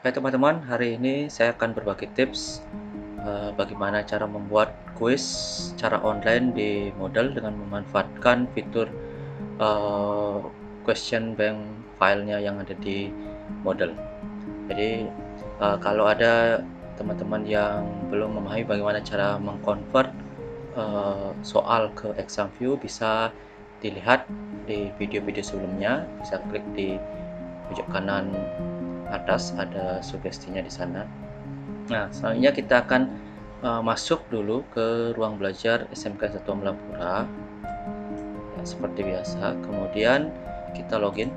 Hai teman-teman, hari ini saya akan berbagi tips bagaimana cara membuat kuis secara online di Moodle dengan memanfaatkan fitur eh, question bank filenya yang ada di Moodle. Jadi kalau ada teman-teman yang belum memahami bagaimana cara mengkonvert soal ke exam view, bisa dilihat di video-video sebelumnya. Bisa klik di pojok kanan atas, ada sugestinya di sana. Nah, selanjutnya kita akan masuk dulu ke ruang belajar SMK 1 Melapura ya, seperti biasa. Kemudian kita login.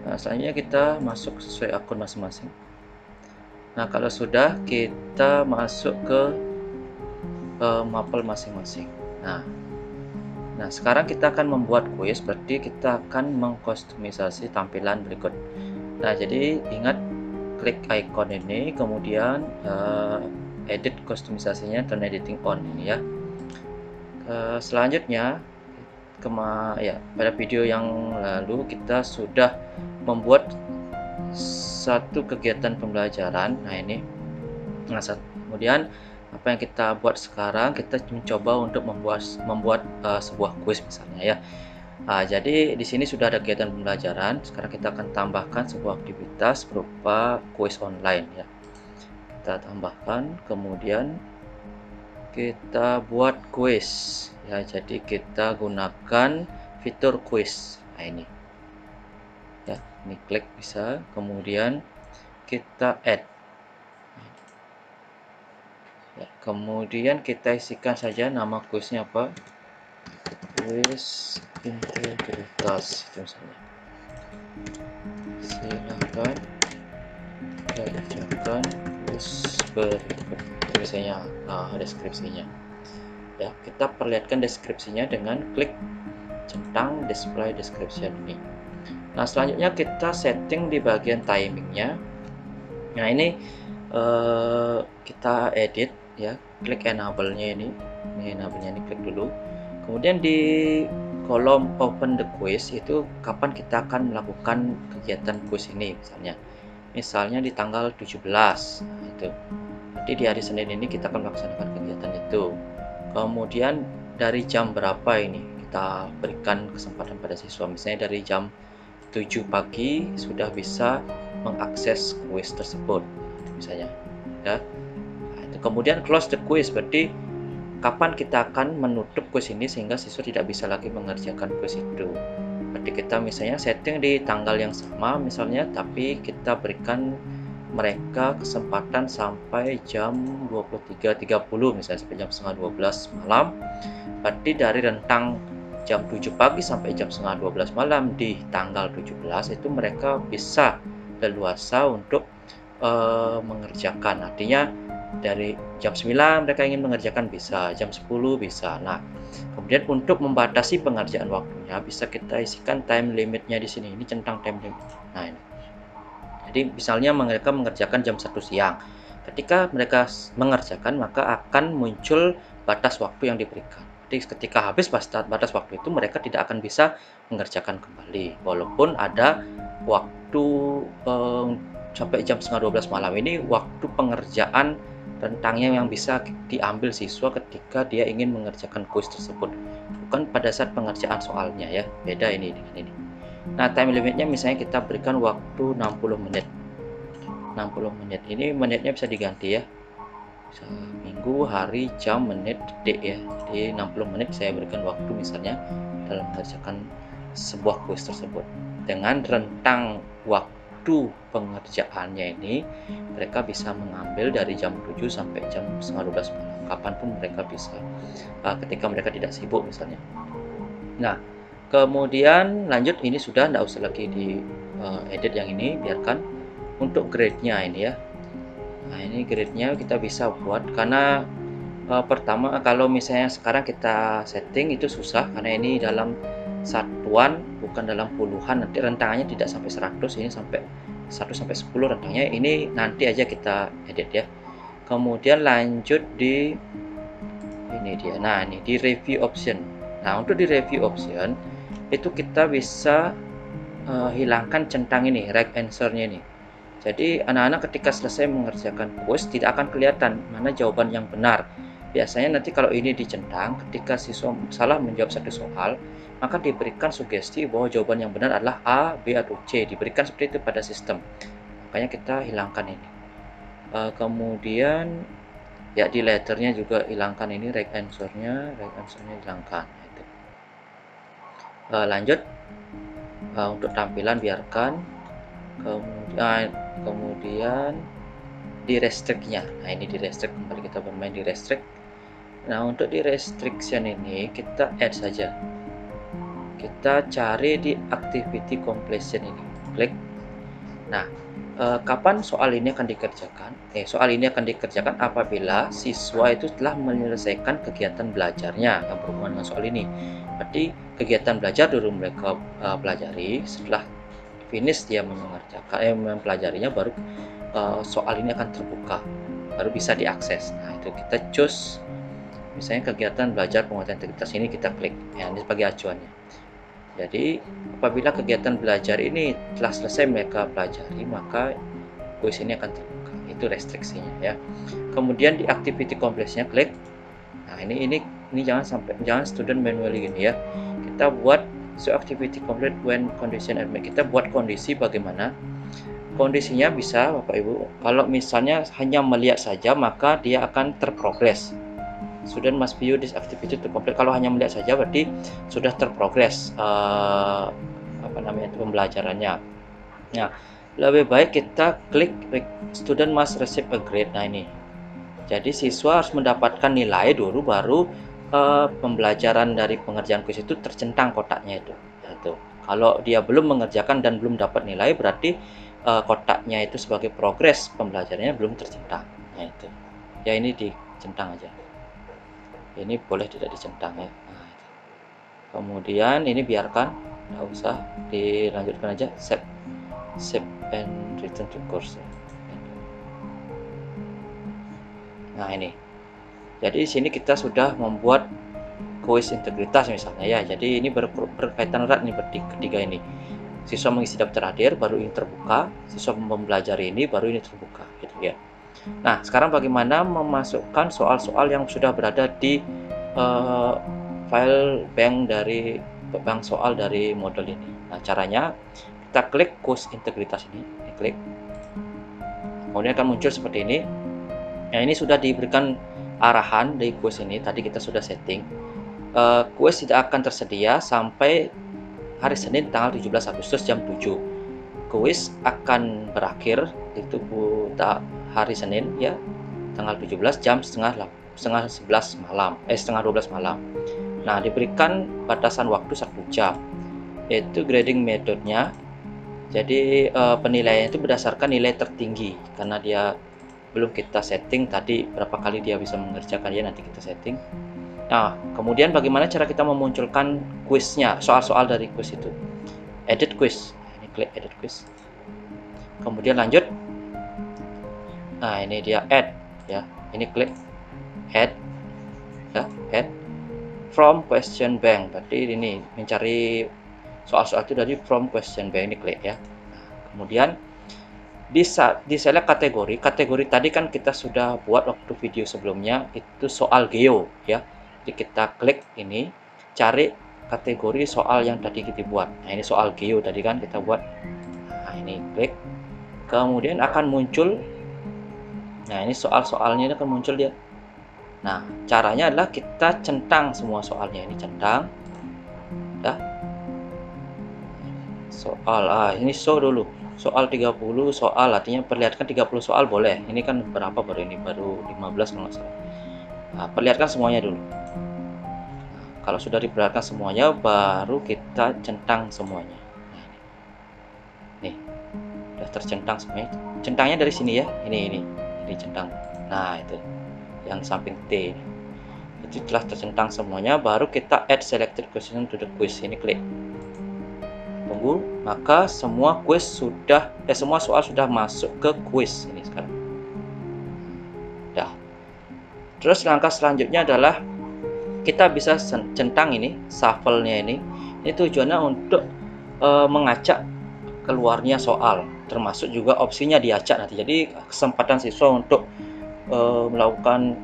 Nah, selanjutnya kita masuk sesuai akun masing-masing. Nah, kalau sudah, kita masuk ke mapel masing-masing. Nah, sekarang kita akan membuat kuis, berarti kita akan mengkustomisasi tampilan berikut. Nah, jadi ingat, klik icon ini, kemudian edit kustomisasinya, turn editing on ini ya. Selanjutnya, pada video yang lalu kita sudah membuat satu kegiatan pembelajaran. Nah ini, kemudian apa yang kita buat sekarang, kita mencoba untuk membuat sebuah kuis misalnya ya. Jadi di sini sudah ada kegiatan pembelajaran. Sekarang kita akan tambahkan sebuah aktivitas berupa kuis online ya. Kita tambahkan, kemudian kita buat kuis ya. Jadi kita gunakan fitur kuis. Nah ini ya, ini klik bisa, kemudian kita add ya, kemudian kita isikan saja nama kuisnya apa, kuis integritas itu misalnya. Silakan kerjakan kuis berikut, misalnya deskripsinya ya. Kita perlihatkan deskripsinya dengan klik centang display description ini. Nah, selanjutnya kita setting di bagian timingnya. Nah ini kita edit ya, klik enable-nya ini enable-nya ini, klik dulu. Kemudian di kolom open the quiz itu kapan kita akan melakukan kegiatan quiz ini, misalnya di tanggal 17. Nah, itu jadi di hari Senin ini kita akan melaksanakan kegiatan itu. Kemudian dari jam berapa ini kita berikan kesempatan pada siswa, misalnya dari jam 7 pagi sudah bisa mengakses kuis tersebut misalnya ya. Nah, itu kemudian close the quiz, berarti kapan kita akan menutup kuis ini sehingga siswa tidak bisa lagi mengerjakan kuis itu. Berarti kita misalnya setting di tanggal yang sama misalnya, tapi kita berikan mereka kesempatan sampai jam 23.30 misalnya, sampai jam setengah 12 malam. Berarti dari rentang jam 7 pagi sampai jam setengah 12 malam di tanggal 17 itu mereka bisa leluasa untuk mengerjakan. Artinya dari jam 9 mereka ingin mengerjakan, bisa jam 10 bisa. Nah, kemudian untuk membatasi pengerjaan waktunya bisa kita isikan time limitnya di sini. Ini centang time limit. Nah, ini. Jadi misalnya mereka mengerjakan jam 1 siang. Ketika mereka mengerjakan, maka akan muncul batas waktu yang diberikan. Jadi ketika habis batas waktu itu, mereka tidak akan bisa mengerjakan kembali. Walaupun ada waktu sampai jam setengah 12 malam, ini waktu pengerjaan rentangnya yang bisa diambil siswa ketika dia ingin mengerjakan kuis tersebut, bukan pada saat pengerjaan soalnya ya. Beda ini dengan ini. Nah, time limitnya misalnya kita berikan waktu 60 menit. 60 menit ini menitnya bisa diganti ya, bisa minggu, hari, jam, menit, detik ya. Jadi 60 menit saya berikan waktu misalnya dalam mengerjakan sebuah kuis tersebut. Dengan rentang waktu pengerjaannya ini, mereka bisa mengambil dari jam 7 sampai jam setengah 12 malam, kapanpun mereka bisa, ketika mereka tidak sibuk misalnya. Nah, kemudian lanjut, ini sudah tidak usah lagi di edit yang ini, biarkan. Untuk grade-nya ini ya. Nah, ini grade-nya kita bisa buat, karena pertama kalau misalnya sekarang kita setting itu susah, karena ini dalam satuan bukan dalam puluhan, nanti rentangannya tidak sampai 100, ini sampai 1 sampai 10 rentangnya. Ini nanti aja kita edit ya. Kemudian lanjut di ini dia. Nah, ini di review option. Nah, untuk di review option itu kita bisa hilangkan centang ini, right answer-nya ini. Jadi anak-anak ketika selesai mengerjakan kuis tidak akan kelihatan mana jawaban yang benar. Biasanya nanti kalau ini dicentang, ketika siswa salah menjawab satu soal, maka diberikan sugesti bahwa jawaban yang benar adalah A, B, atau C. Diberikan seperti itu pada sistem. Makanya kita hilangkan ini. Kemudian ya di letternya juga hilangkan ini, right answer-nya hilangkan. Itu. Lanjut untuk tampilan biarkan. Kemudian di restrict-nya. Nah, ini di restrict, kembali kita bermain di restrict. Nah, untuk di restriction ini kita add saja. Kita cari di activity completion ini. Klik. Nah, kapan soal ini akan dikerjakan? Soal ini akan dikerjakan apabila siswa itu telah menyelesaikan kegiatan belajarnya yang berhubungan dengan soal ini. Berarti kegiatan belajar dulu mereka pelajari, setelah finish dia mempelajarinya, baru soal ini akan terbuka, baru bisa diakses. Nah, itu kita choose misalnya kegiatan belajar penguatan integritas, ini kita klik. Ya, ini sebagai acuannya. Jadi apabila kegiatan belajar ini telah selesai mereka pelajari, maka kuis ini akan terbuka. Itu restriksinya ya. Kemudian di activity complex-nya klik. Nah, ini jangan student manually gini ya. Kita buat so activity complete when condition are met. Kita buat kondisi bagaimana. Kondisinya bisa Bapak Ibu, kalau misalnya hanya melihat saja maka dia akan terprogres. Student must view this activity to complete. Kalau hanya melihat saja berarti sudah terprogres pembelajarannya. Nah, lebih baik kita klik student must receive a grade. Nah, ini. Jadi siswa harus mendapatkan nilai dulu, baru pembelajaran dari pengerjaan kuis itu tercentang kotaknya itu. Itu. Kalau dia belum mengerjakan dan belum dapat nilai, berarti kotaknya itu sebagai progres pembelajarannya belum tercentang. Nah, itu. Ya, ini dicentang aja. Ini boleh tidak dicentang ya. Nah, kemudian ini biarkan, nggak usah, dilanjutkan aja. Save and return to course. Nah, ini. Jadi di sini kita sudah membuat kuis integritas misalnya ya. Jadi ini berkaitan erat nih ketiga ini. Siswa mengisi daftar hadir, baru ini terbuka. Siswa mempelajari ini, baru ini terbuka, gitu ya. Nah, sekarang bagaimana memasukkan soal-soal yang sudah berada di file bank soal dari model ini. Nah, caranya kita klik kuis integritas ini, klik. Kemudian akan muncul seperti ini. Nah, ini sudah diberikan arahan dari kuis ini. Tadi kita sudah setting. Kuis tidak akan tersedia sampai hari Senin tanggal 17 Agustus jam 7. Kuis akan berakhir itu hari Senin ya, tanggal 17 jam setengah 12 malam. Nah, diberikan batasan waktu 1 jam. Yaitu grading metodenya. Jadi penilaian itu berdasarkan nilai tertinggi, karena dia belum kita setting tadi berapa kali dia bisa mengerjakan ya, nanti kita setting. Nah, kemudian bagaimana cara kita memunculkan kuisnya, soal-soal dari kuis itu. Edit quiz. Ini klik edit quiz. Kemudian lanjut. Nah, ini dia add ya. Ini klik add ya, add from question bank. Berarti ini mencari soal-soal itu dari from question bank, ini klik ya. Nah, kemudian di select kategori. Kategori tadi kan kita sudah buat waktu video sebelumnya, itu soal geo ya. Jadi kita klik ini, cari kategori soal yang tadi kita buat. Nah, ini soal geo tadi kan kita buat. Nah, ini klik. Kemudian akan muncul. Nah, ini soal-soalnya ini akan muncul dia. Nah, caranya adalah kita centang semua soalnya. Ini centang. Ya. Soal, ini show dulu. Soal 30 soal, artinya perlihatkan 30 soal boleh. Ini kan berapa baru ini? Baru 15 kalau nggak salah. Nah, perlihatkan semuanya dulu. Nah, kalau sudah diperlihatkan semuanya, baru kita centang semuanya. Nah, nih, sudah tercentang semuanya. Centangnya dari sini ya. Ini centang. Nah, itu yang samping T. Itu telah tercentang semuanya, baru kita add selected question to the quiz. Ini klik. Tunggu, maka semua semua soal sudah masuk ke quiz ini sekarang. Dah. Terus langkah selanjutnya adalah kita bisa centang ini, shuffle-nya ini. Ini tujuannya untuk mengacak keluarnya soal. termasuk juga opsinya diacak nanti. Jadi kesempatan siswa untuk melakukan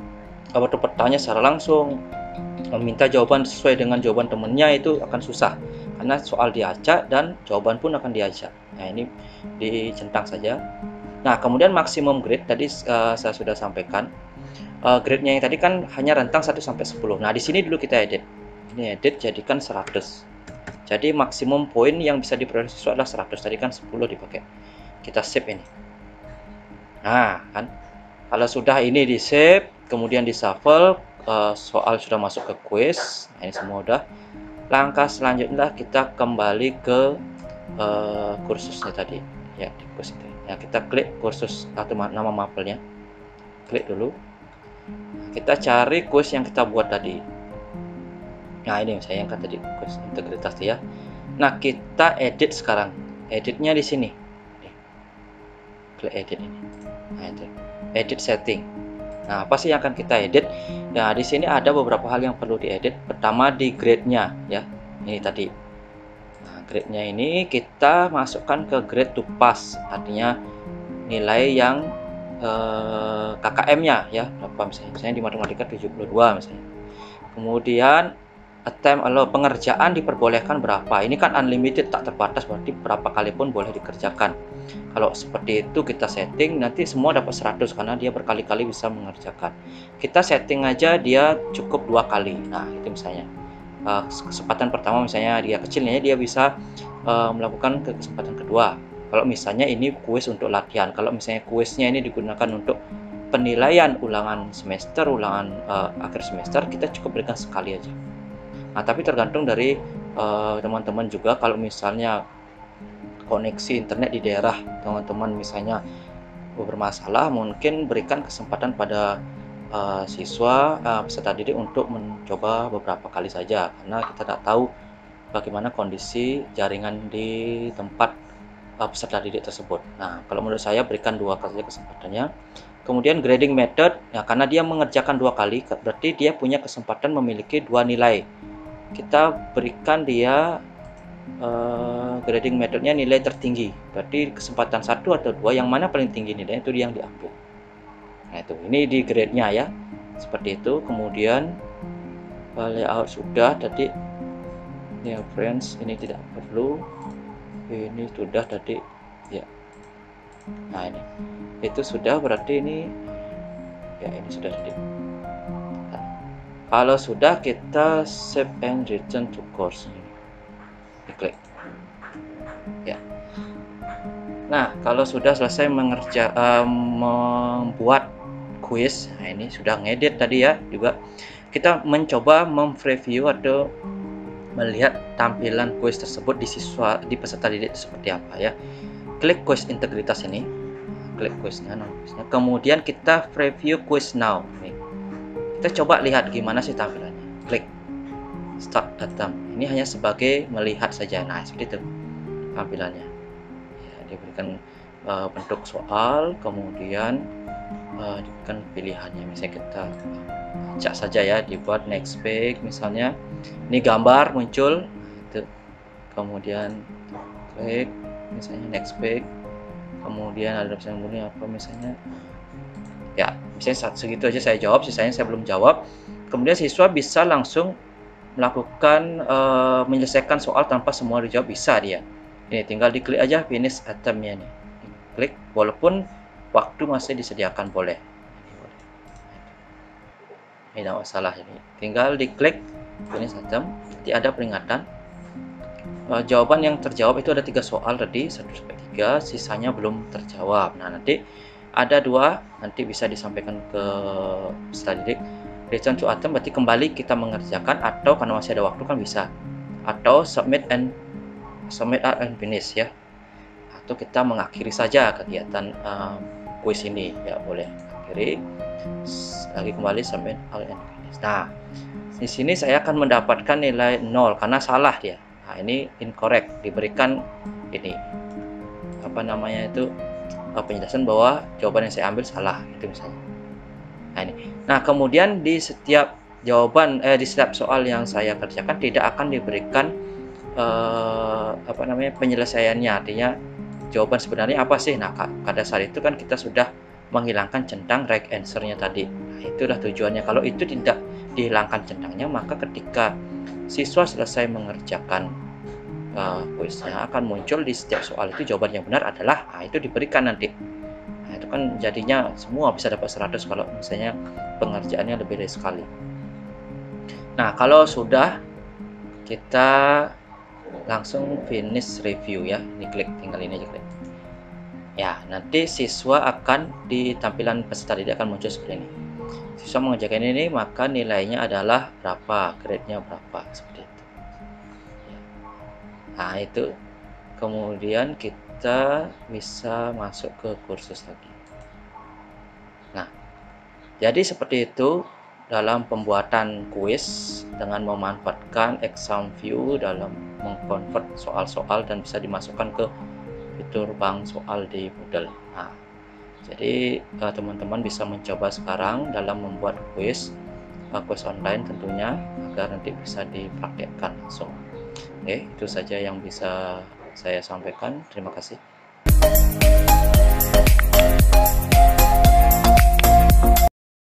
atau bertanya secara langsung, meminta jawaban sesuai dengan jawaban temennya itu akan susah, karena soal diacak dan jawaban pun akan diacak. Nah, ini dicentang saja. Nah, kemudian maksimum grade tadi saya sudah sampaikan. Grade-nya yang tadi kan hanya rentang 1 sampai 10. Nah, di sini dulu kita edit. Ini edit jadikan 100. Jadi maksimum poin yang bisa diperoleh siswa adalah 100. Tadi kan 10 dipakai. Kita save ini. Nah, kan kalau sudah ini di save, kemudian di shuffle, soal sudah masuk ke quiz. Nah, ini semua udah. Langkah selanjutnya kita kembali ke kursusnya tadi, ya, di kursus itu. Ya, kita klik kursus atau nama mapelnya. Klik dulu. Kita cari kuis yang kita buat tadi. Nah, ini saya yang tadi kuis integritas ya. Nah, kita edit sekarang. Editnya di sini. Klik edit ini. Nah, itu. Edit setting. Nah, apa sih yang akan kita edit? Nah, di sini ada beberapa hal yang perlu diedit. Pertama di grade-nya ya. Ini tadi. Nah, grade-nya ini kita masukkan ke grade to pass. Artinya nilai yang KKM-nya ya, berapa misalnya di matematika 72 misalnya. Kemudian attempt pengerjaan diperbolehkan berapa. Ini kan unlimited, tak terbatas, berarti berapa kali pun boleh dikerjakan. Kalau seperti itu kita setting, nanti semua dapat 100 karena dia berkali-kali bisa mengerjakan. Kita setting aja dia cukup 2 kali. Nah, itu misalnya kesempatan pertama misalnya dia kecilnya, dia bisa melakukan ke kesempatan kedua. Kalau misalnya ini kuis untuk latihan, kalau misalnya kuisnya ini digunakan untuk penilaian ulangan semester, ulangan akhir semester, kita cukup berikan sekali aja. Nah, tapi tergantung dari teman-teman juga. Kalau misalnya koneksi internet di daerah teman-teman misalnya bermasalah, mungkin berikan kesempatan pada siswa peserta didik untuk mencoba beberapa kali saja, karena kita tidak tahu bagaimana kondisi jaringan di tempat peserta didik tersebut. Nah, kalau menurut saya berikan 2 kali kesempatannya. Kemudian grading method, ya karena dia mengerjakan 2 kali, berarti dia punya kesempatan memiliki 2 nilai. Kita berikan dia grading methodnya nilai tertinggi, berarti kesempatan 1 atau 2, yang mana paling tinggi nilainya itu yang diambil. Nah, itu ini di grade-nya ya, seperti itu. Kemudian layout sudah tadi ya friends, ini tidak perlu. Ini sudah tadi ya. Nah, ini itu sudah, berarti ini ya, ini sudah tadi. Nah, kalau sudah kita save and return to course, diklik ya. Nah, kalau sudah selesai membuat quiz, nah ini sudah ngedit tadi ya, juga kita mencoba mempreview atau melihat tampilan kuis tersebut di peserta didik seperti apa ya. Klik kuis integritas ini, klik kuisnya, kemudian kita preview quiz now. Nih, kita coba lihat gimana sih tampilannya. Klik start attempt. Ini hanya sebagai melihat saja. Nah, seperti itu tampilannya ya. Diberikan bentuk soal, kemudian diberikan pilihannya. Misalnya kita cak saja ya, dibuat next page misalnya. Ini gambar muncul itu. Kemudian klik misalnya next page, kemudian ada misalnya bunyi apa misalnya ya, misalnya segitu aja saya jawab, sisanya saya belum jawab. Kemudian siswa bisa langsung melakukan menyelesaikan soal tanpa semua dijawab, bisa dia. Ini tinggal diklik aja finish attempt-nya nih. Klik, walaupun waktu masih disediakan boleh. Ini tidak masalah, ini tinggal diklik finish attempt. Nanti ada peringatan. Jawaban yang terjawab itu ada 3 soal tadi, 1-3, sisanya belum terjawab. Nah, nanti ada 2, nanti bisa disampaikan ke peserta didik. Return to attempt berarti kembali kita mengerjakan, atau karena masih ada waktu kan bisa, atau submit and finish ya, atau kita mengakhiri saja kegiatan kuis ini ya, boleh akhiri lagi, kembali submit all and finish. Nah, di sini saya akan mendapatkan nilai 0 karena salah dia. Nah, ini incorrect, diberikan ini apa namanya itu penjelasan bahwa jawaban yang saya ambil salah itu misalnya. Nah, ini. Nah, kemudian di setiap jawaban di setiap soal yang saya kerjakan tidak akan diberikan apa namanya penyelesaiannya, artinya jawaban sebenarnya apa sih. Nah, pada saat itu kan kita sudah menghilangkan centang right answer-nya tadi. Nah, itulah tujuannya. Kalau itu tidak dihilangkan centangnya, maka ketika siswa selesai mengerjakan kuisnya, akan muncul di setiap soal itu jawaban yang benar adalah, itu diberikan nanti. Nah, itu kan jadinya semua bisa dapat 100 kalau misalnya pengerjaannya lebih dari sekali. Nah, kalau sudah, kita langsung finish review ya. Ini klik, tinggal ini aja klik. Ya, nanti siswa akan di tampilan peserta didik akan muncul seperti ini. Siswa mengerjakan ini, maka nilainya adalah berapa, grade-nya berapa, seperti itu. Nah, itu kemudian kita bisa masuk ke kursus lagi. Nah, jadi seperti itu dalam pembuatan kuis dengan memanfaatkan exam view dalam mengkonvert soal-soal dan bisa dimasukkan ke fitur bank soal di Moodle. Nah, jadi teman-teman bisa mencoba sekarang dalam membuat kuis online tentunya, agar nanti bisa dipraktekkan langsung. Oke, itu saja yang bisa saya sampaikan. Terima kasih.